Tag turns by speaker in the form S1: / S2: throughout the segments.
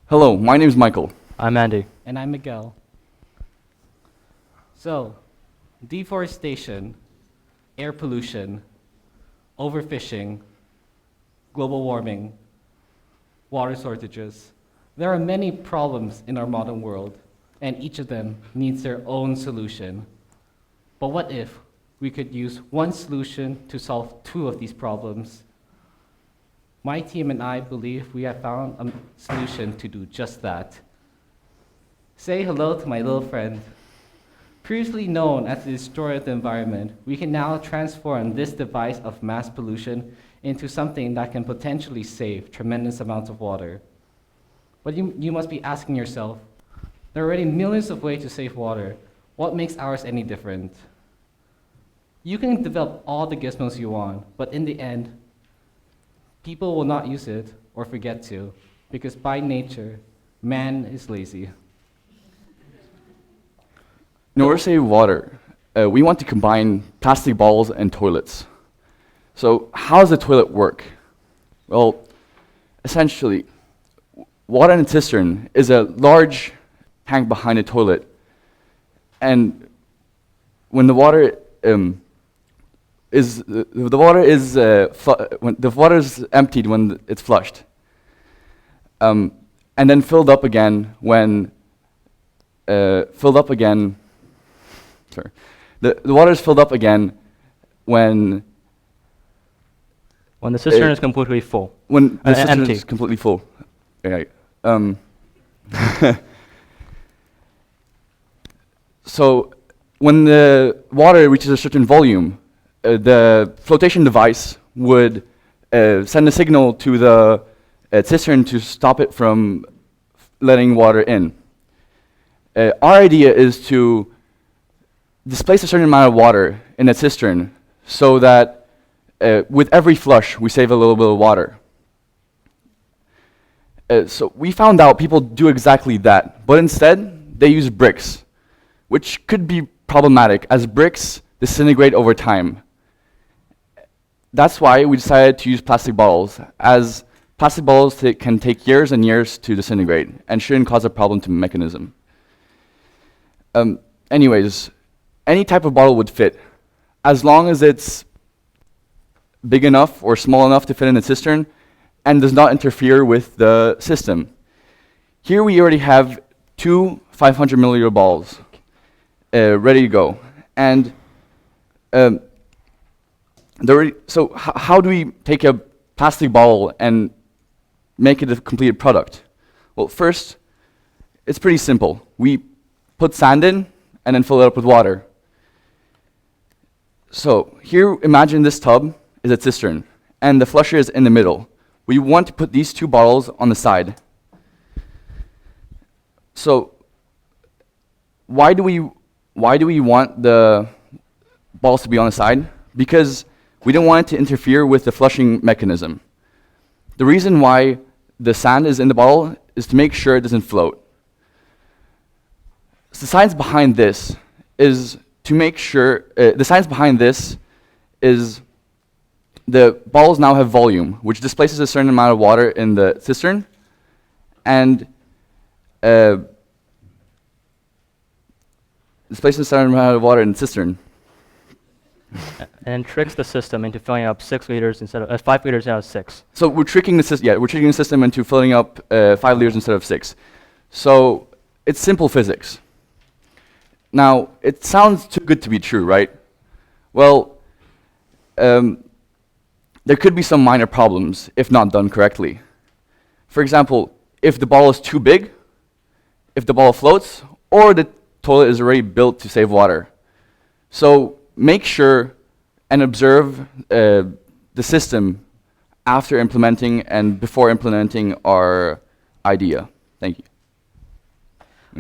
S1: Hello, my name is Michael.
S2: I'm Andy.
S3: And I'm Miguel. So, deforestation, air pollution, overfishing, global warming, water shortages. There are many problems in our modern world, and each of them needs their own solution. But what if we could use one solution to solve two of these problems? My team and I believe we have found a solution to do just that. Say hello to my little friend. Previously known as the destroyer of the environment, we can now transform this device of mass pollution into something that can potentially save tremendous amounts of water. But you must be asking yourself, there are already millions of ways to save water. What makes ours any different? You can develop all the gizmos you want, but in the end, people will not use it or forget to, because by nature, man is lazy.
S1: In order to save water, we want to combine plastic bottles and toilets. So how does the toilet work? Well, essentially, water in a cistern is a large tank behind a toilet, and when the water is emptied when it's flushed, and then filled up again when the water is filled up again when
S2: the cistern is completely full.
S1: When the cistern
S2: empty.
S1: is completely full. Right. So when the water reaches a certain volume, the flotation device would send a signal to the cistern to stop it from letting water in. Our idea is to displace a certain amount of water in a cistern so that with every flush we save a little bit of water. So we found out people do exactly that, but instead they use bricks, which could be problematic as bricks disintegrate over time. That's why we decided to use plastic bottles, as plastic bottles can take years and years to disintegrate and shouldn't cause a problem to the mechanism. Anyways, any type of bottle would fit, as long as it's big enough or small enough to fit in a cistern and does not interfere with the system. Here we already have two 500 milliliter bottles ready to go. And so how do we take a plastic bottle and make it a completed product? Well, first, it's pretty simple. We put sand in and then fill it up with water. So here, imagine this tub is a cistern, and the flusher is in the middle. We want to put these two bottles on the side. So why do we want the bottles to be on the side? Because we don't want it to interfere with the flushing mechanism. The reason why the sand is in the bottle is to make sure it doesn't float. So the science behind this is to make sure, the bottles now have volume, which displaces a certain amount of water in the cistern, and
S2: And tricks the system into filling up 6 liters instead of 5 liters instead of 6.
S1: So we're tricking the system into filling up 5 liters instead of 6. So it's simple physics. Now, it sounds too good to be true, right? Well, there could be some minor problems if not done correctly. For example, if the bottle is too big, if the bottle floats, or the toilet is already built to save water. So make sure and observe the system after implementing and before implementing our idea. Thank you.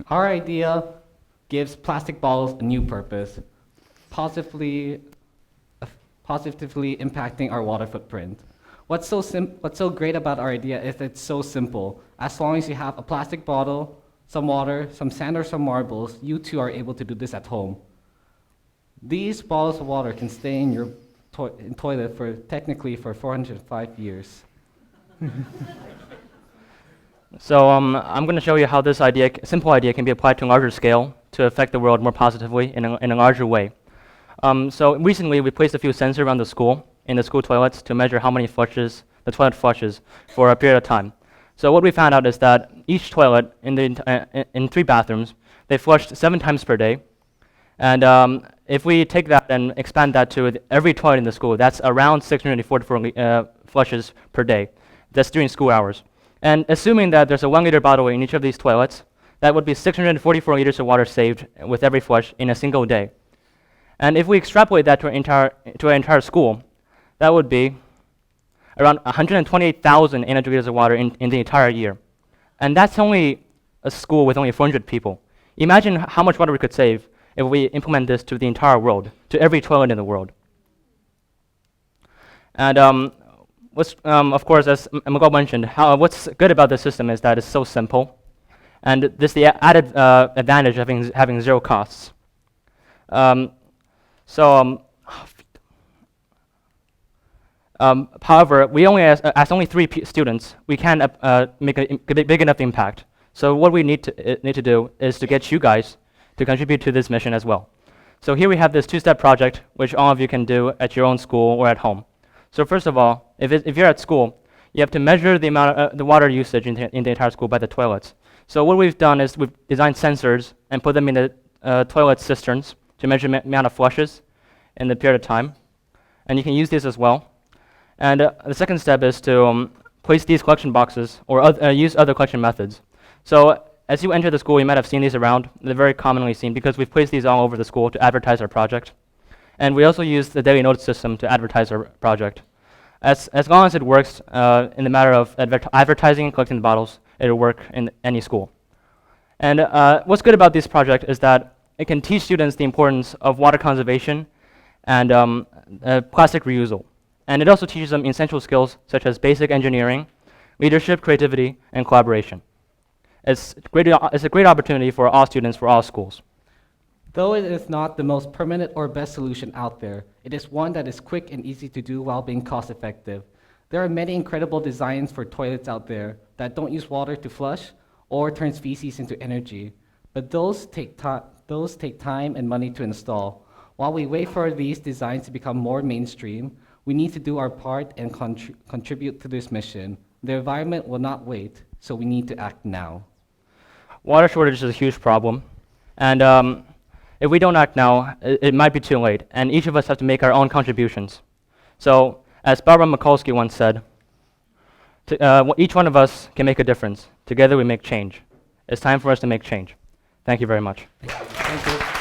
S3: Our idea gives plastic bottles a new purpose, positively impacting our water footprint. What's so great about our idea is it's so simple. As long as you have a plastic bottle, some water, some sand or some marbles, you too are able to do this at home. These bottles of water can stay in your toilet for technically for 405 years.
S2: So I'm going to show you how this idea, simple idea, can be applied to a larger scale to affect the world more positively in a larger way. So recently, we placed a few sensors around the school, in the school toilets, to measure how many flushes the toilet flushes for a period of time. So what we found out is that each toilet in 3 bathrooms, they flushed 7 times per day. And if we take that and expand that to every toilet in the school, that's around 644 flushes per day. That's during school hours. And assuming that there's a 1-liter bottle in each of these toilets, that would be 644 liters of water saved with every flush in a single day. And if we extrapolate that to our entire school, that would be around 128,000 energy liters of water in the entire year. And that's only a school with only 400 people. Imagine how much water we could save if we implement this to the entire world, to every toilet in the world. And of course, as Miguel mentioned, what's good about this system is that it's so simple, and this the added advantage of having 0 costs. However, we only as only 3 students, we can't make a big enough impact. So what we need to do is to get you guys to contribute to this mission as well. So here we have this 2-step project, which all of you can do at your own school or at home. So first of all, if you're at school, you have to measure the amount of the water usage in the entire school by the toilets. So what we've done is we've designed sensors and put them in the toilet cisterns to measure the amount of flushes in the period of time. And you can use these as well. And the second step is to place these collection boxes or use other collection methods. So as you enter the school, you might have seen these around. They're very commonly seen because we've placed these all over the school to advertise our project. And we also use the daily notice system to advertise our project. As long as it works in the matter of advertising and collecting the bottles, it'll work in any school. And what's good about this project is that it can teach students the importance of water conservation and plastic reusal. And it also teaches them essential skills such as basic engineering, leadership, creativity, and collaboration. It's a great opportunity for all students, for all schools.
S3: Though it is not the most permanent or best solution out there, it is one that is quick and easy to do while being cost-effective. There are many incredible designs for toilets out there that don't use water to flush or turn feces into energy, but those take time and money to install. While we wait for these designs to become more mainstream, we need to do our part and contribute to this mission. The environment will not wait, so we need to act now.
S2: Water shortage is a huge problem, and if we don't act now, it might be too late, and each of us have to make our own contributions. So, as Barbara Mikulski once said, each one of us can make a difference. Together we make change. It's time for us to make change. Thank you very much.
S3: Thank you.